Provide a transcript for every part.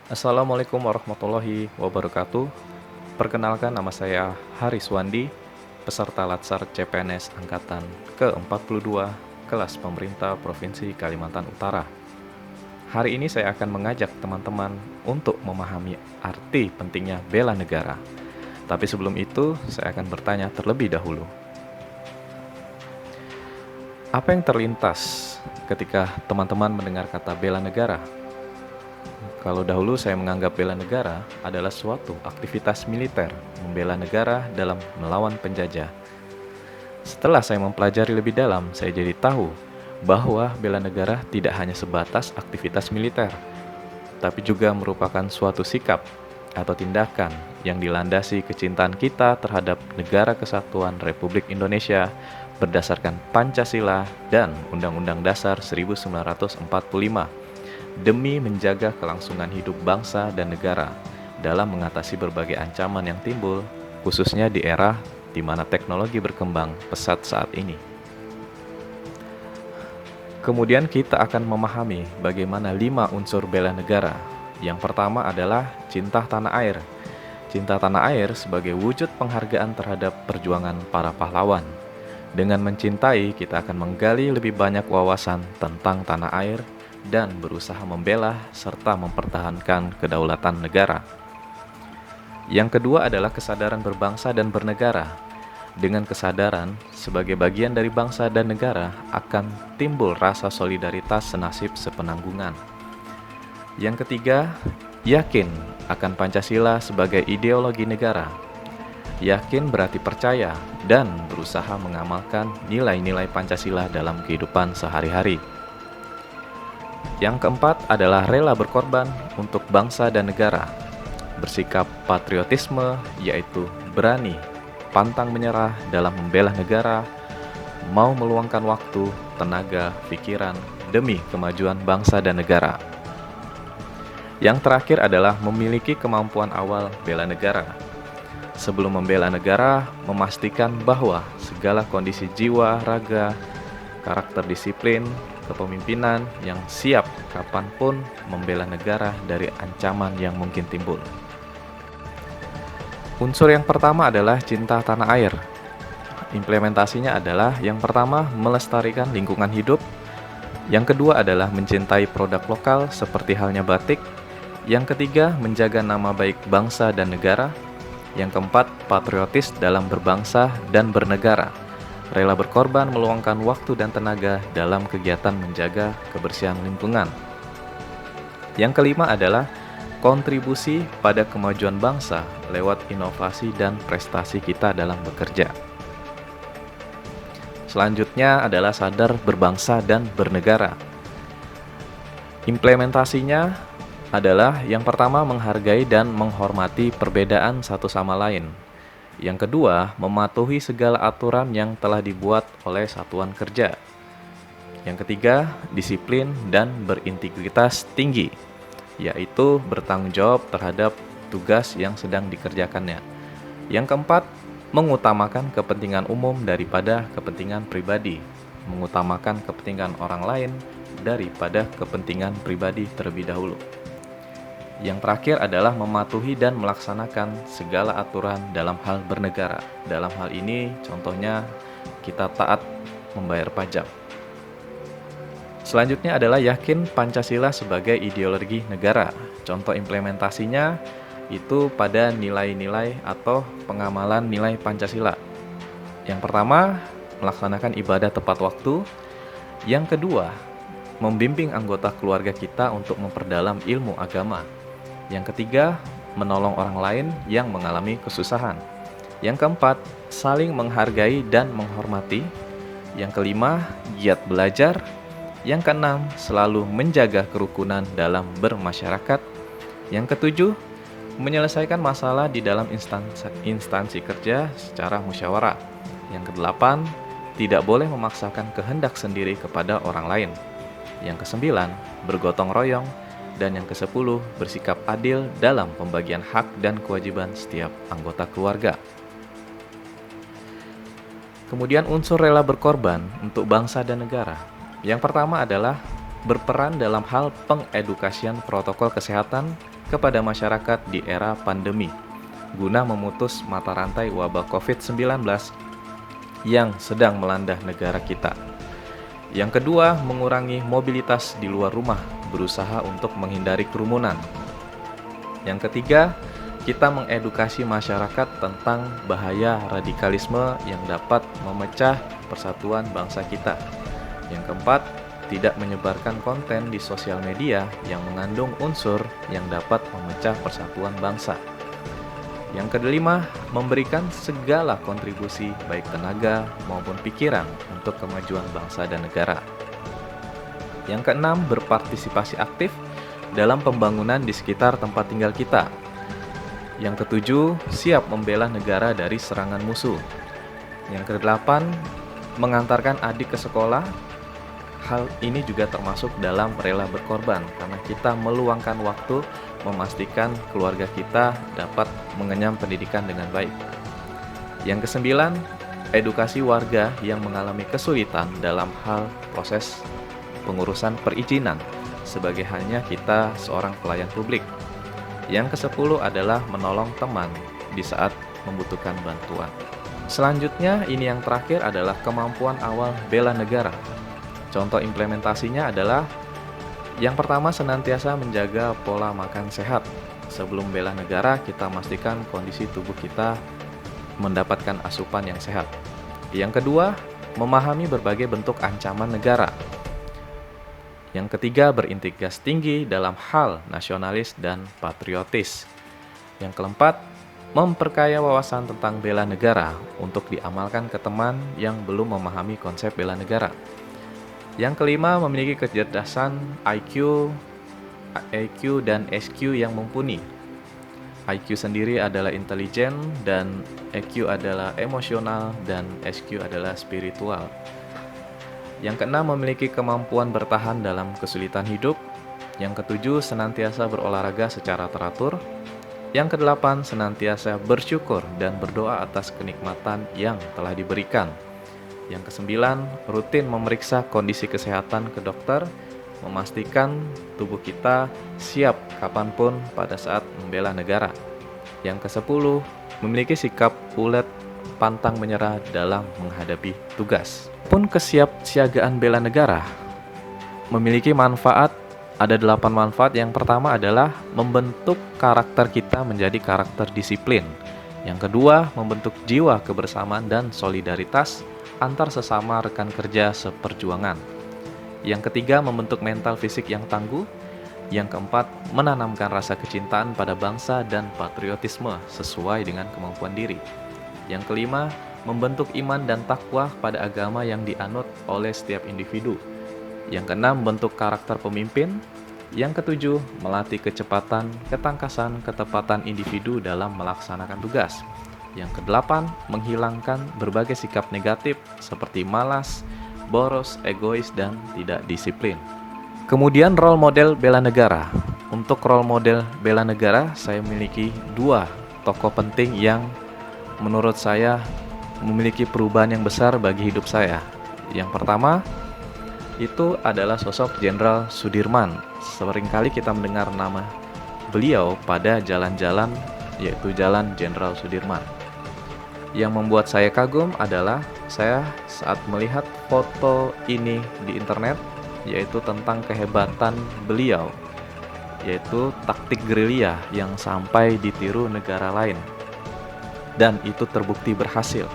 Assalamualaikum warahmatullahi wabarakatuh. Perkenalkan, nama saya Haris Wandi, peserta Latsar CPNS Angkatan ke-42, kelas Pemerintah Provinsi Kalimantan Utara. Hari ini saya akan mengajak teman-teman untuk memahami arti pentingnya bela negara. Tapi sebelum itu, saya akan bertanya terlebih dahulu. Apa yang terlintas ketika teman-teman mendengar kata bela negara? Kalau dahulu saya menganggap bela negara adalah suatu aktivitas militer, membela negara dalam melawan penjajah. Setelah saya mempelajari lebih dalam, saya jadi tahu bahwa bela negara tidak hanya sebatas aktivitas militer, tapi juga merupakan suatu sikap atau tindakan yang dilandasi kecintaan kita terhadap Negara Kesatuan Republik Indonesia berdasarkan Pancasila dan Undang-Undang Dasar 1945 demi menjaga kelangsungan hidup bangsa dan negara dalam mengatasi berbagai ancaman yang timbul, khususnya di era di mana teknologi berkembang pesat saat ini. Kemudian kita akan memahami bagaimana 5 unsur bela negara. Yang pertama adalah cinta tanah air. Cinta tanah air sebagai wujud penghargaan terhadap perjuangan para pahlawan. Dengan mencintai, kita akan menggali lebih banyak wawasan tentang tanah air dan berusaha membela serta mempertahankan kedaulatan negara. Yang kedua adalah kesadaran berbangsa dan bernegara. Dengan kesadaran sebagai bagian dari bangsa dan negara akan timbul rasa solidaritas senasib sepenanggungan. Yang ketiga, yakin akan Pancasila sebagai ideologi negara. Yakin berarti percaya dan berusaha mengamalkan nilai-nilai Pancasila dalam kehidupan sehari-hari. Yang keempat adalah rela berkorban untuk bangsa dan negara. Bersikap patriotisme, yaitu berani, pantang menyerah dalam membela negara, mau meluangkan waktu, tenaga, pikiran demi kemajuan bangsa dan negara. Yang terakhir adalah memiliki kemampuan awal bela negara. Sebelum membela negara, memastikan bahwa segala kondisi jiwa, raga, karakter disiplin, kepemimpinan yang siap kapanpun membela negara dari ancaman yang mungkin timbul. Unsur yang pertama adalah cinta tanah air. Implementasinya adalah yang pertama melestarikan lingkungan hidup, yang kedua adalah mencintai produk lokal seperti halnya batik, yang ketiga menjaga nama baik bangsa dan negara, yang keempat patriotis dalam berbangsa dan bernegara. Rela berkorban meluangkan waktu dan tenaga dalam kegiatan menjaga kebersihan lingkungan. Yang kelima adalah kontribusi pada kemajuan bangsa lewat inovasi dan prestasi kita dalam bekerja. Selanjutnya adalah sadar berbangsa dan bernegara. Implementasinya adalah yang pertama menghargai dan menghormati perbedaan satu sama lain. Yang kedua, mematuhi segala aturan yang telah dibuat oleh satuan kerja. Yang ketiga, disiplin dan berintegritas tinggi, yaitu bertanggung jawab terhadap tugas yang sedang dikerjakannya. Yang keempat, mengutamakan kepentingan umum daripada kepentingan pribadi, mengutamakan kepentingan orang lain daripada kepentingan pribadi terlebih dahulu. Yang terakhir adalah mematuhi dan melaksanakan segala aturan dalam hal bernegara. Dalam hal ini, contohnya kita taat membayar pajak. Selanjutnya adalah yakin Pancasila sebagai ideologi negara. Contoh implementasinya itu pada nilai-nilai atau pengamalan nilai Pancasila. Yang pertama, melaksanakan ibadah tepat waktu. Yang kedua, membimbing anggota keluarga kita untuk memperdalam ilmu agama. Yang ketiga, menolong orang lain yang mengalami kesusahan. Yang keempat, saling menghargai dan menghormati. Yang kelima, giat belajar. Yang keenam, selalu menjaga kerukunan dalam bermasyarakat. Yang ketujuh, menyelesaikan masalah di dalam instansi kerja secara musyawarah. Yang kedelapan, tidak boleh memaksakan kehendak sendiri kepada orang lain. Yang kesembilan, bergotong royong. Dan yang ke-10, bersikap adil dalam pembagian hak dan kewajiban setiap anggota keluarga. Kemudian unsur rela berkorban untuk bangsa dan negara. Yang pertama adalah berperan dalam hal pengedukasian protokol kesehatan kepada masyarakat di era pandemi, guna memutus mata rantai wabah COVID-19 yang sedang melanda negara kita. Yang kedua, mengurangi mobilitas di luar rumah, berusaha untuk menghindari kerumunan. Yang ketiga, kita mengedukasi masyarakat tentang bahaya radikalisme yang dapat memecah persatuan bangsa kita. Yang keempat, tidak menyebarkan konten di sosial media yang mengandung unsur yang dapat memecah persatuan bangsa. Yang kelima, memberikan segala kontribusi baik tenaga maupun pikiran untuk kemajuan bangsa dan negara. Yang keenam, berpartisipasi aktif dalam pembangunan di sekitar tempat tinggal kita. Yang ketujuh, siap membela negara dari serangan musuh. Yang kedelapan, mengantarkan adik ke sekolah. Hal ini juga termasuk dalam rela berkorban, karena kita meluangkan waktu memastikan keluarga kita dapat mengenyam pendidikan dengan baik. Yang kesembilan, edukasi warga yang mengalami kesulitan dalam hal proses pengurusan perizinan, sebagai halnya kita seorang pelayan publik. Yang ke-10 adalah menolong teman di saat membutuhkan bantuan. Selanjutnya, ini yang terakhir adalah kemampuan awal bela negara. Contoh implementasinya adalah yang pertama, senantiasa menjaga pola makan sehat. Sebelum bela negara, kita pastikan kondisi tubuh kita mendapatkan asupan yang sehat. Yang kedua, memahami berbagai bentuk ancaman negara. Yang ketiga, berintegritas tinggi dalam hal nasionalis dan patriotis. Yang keempat, memperkaya wawasan tentang bela negara untuk diamalkan ke teman yang belum memahami konsep bela negara. Yang kelima, memiliki kecerdasan IQ, EQ, dan SQ yang mumpuni. IQ sendiri adalah intelijen, dan EQ adalah emosional, dan SQ adalah spiritual. Yang keenam, memiliki kemampuan bertahan dalam kesulitan hidup. Yang ketujuh, senantiasa berolahraga secara teratur. Yang kedelapan, senantiasa bersyukur dan berdoa atas kenikmatan yang telah diberikan. Yang kesembilan, rutin memeriksa kondisi kesehatan ke dokter, memastikan tubuh kita siap kapanpun pada saat membela negara. Yang ke-10, memiliki sikap ulet, pantang menyerah dalam menghadapi tugas. Pun kesiapsiagaan bela negara memiliki manfaat, ada 8 manfaat. Yang pertama adalah membentuk karakter kita menjadi karakter disiplin. Yang kedua, membentuk jiwa kebersamaan dan solidaritas antar sesama rekan kerja seperjuangan. Yang ketiga, membentuk mental fisik yang tangguh. Yang keempat, menanamkan rasa kecintaan pada bangsa dan patriotisme sesuai dengan kemampuan diri. Yang kelima, membentuk iman dan takwa pada agama yang dianut oleh setiap individu. Yang keenam, membentuk karakter pemimpin. Yang ketujuh, melatih kecepatan, ketangkasan, ketepatan individu dalam melaksanakan tugas. Yang kedelapan, menghilangkan berbagai sikap negatif seperti malas, boros, egois, dan tidak disiplin. Kemudian role model bela negara. Untuk role model bela negara, saya memiliki 2 tokoh penting yang menurut saya memiliki perubahan yang besar bagi hidup saya. Yang pertama, itu adalah sosok Jenderal Sudirman. Seringkali kita mendengar nama beliau pada jalan-jalan, yaitu Jalan Jenderal Sudirman. Yang membuat saya kagum adalah saya saat melihat foto ini di internet, yaitu tentang kehebatan beliau, yaitu taktik gerilya yang sampai ditiru negara lain, dan itu terbukti berhasil.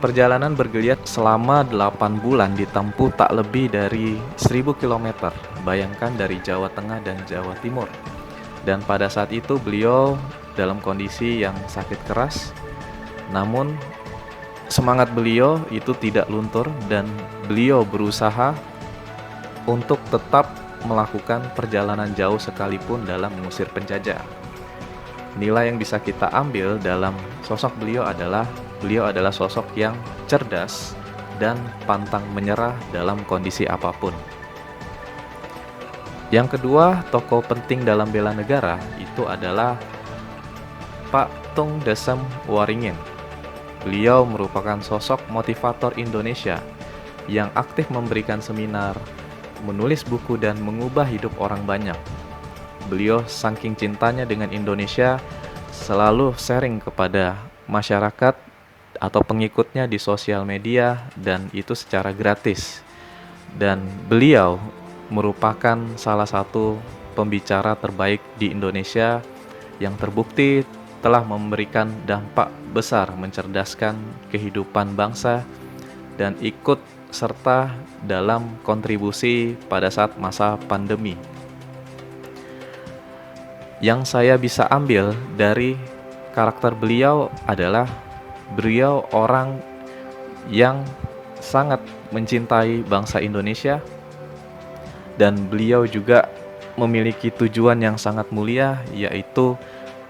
Perjalanan bergeliat selama 8 bulan ditempuh tak lebih dari 1000 km, bayangkan dari Jawa Tengah dan Jawa Timur. Dan pada saat itu beliau dalam kondisi yang sakit keras, namun semangat beliau itu tidak luntur dan beliau berusaha untuk tetap melakukan perjalanan jauh sekalipun dalam mengusir penjajah. Nilai yang bisa kita ambil dalam sosok beliau adalah sosok yang cerdas dan pantang menyerah dalam kondisi apapun. Yang kedua, tokoh penting dalam bela negara itu adalah Pak Tung Desem Waringin. Beliau merupakan sosok motivator Indonesia yang aktif memberikan seminar, menulis buku dan mengubah hidup orang banyak. Beliau saking cintanya dengan Indonesia selalu sharing kepada masyarakat atau pengikutnya di sosial media dan itu secara gratis. Dan beliau merupakan salah satu pembicara terbaik di Indonesia yang terbukti telah memberikan dampak besar mencerdaskan kehidupan bangsa dan ikut serta dalam kontribusi pada saat masa pandemi. Yang saya bisa ambil dari karakter beliau adalah beliau orang yang sangat mencintai bangsa Indonesia dan beliau juga memiliki tujuan yang sangat mulia, yaitu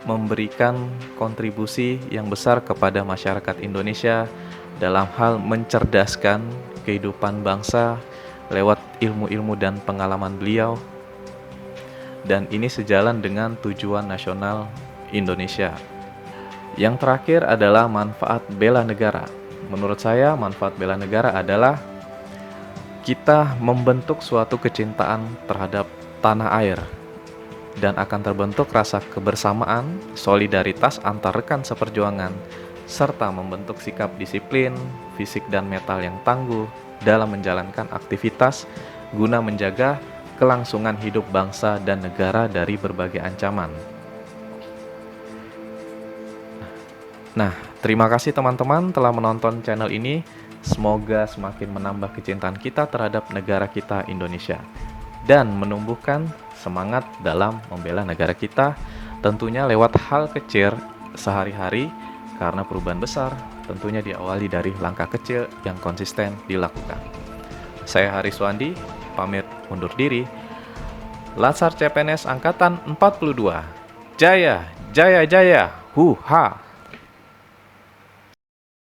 memberikan kontribusi yang besar kepada masyarakat Indonesia dalam hal mencerdaskan kehidupan bangsa lewat ilmu-ilmu dan pengalaman beliau. Dan ini sejalan dengan tujuan nasional Indonesia. Yang terakhir adalah manfaat bela negara. Menurut saya, manfaat bela negara adalah kita membentuk suatu kecintaan terhadap tanah air dan akan terbentuk rasa kebersamaan, solidaritas antar rekan seperjuangan, serta membentuk sikap disiplin, fisik dan mental yang tangguh dalam menjalankan aktivitas guna menjaga kelangsungan hidup bangsa dan negara dari berbagai ancaman. Nah, terima kasih teman-teman telah menonton channel ini. Semoga semakin menambah kecintaan kita terhadap negara kita Indonesia dan menumbuhkan semangat dalam membela negara kita, tentunya lewat hal kecil sehari-hari, karena perubahan besar tentunya diawali dari langkah kecil yang konsisten dilakukan. Saya Haris Wandi, pamit undur diri. Latsar CPNS Angkatan 42. Jaya, jaya, jaya, huha.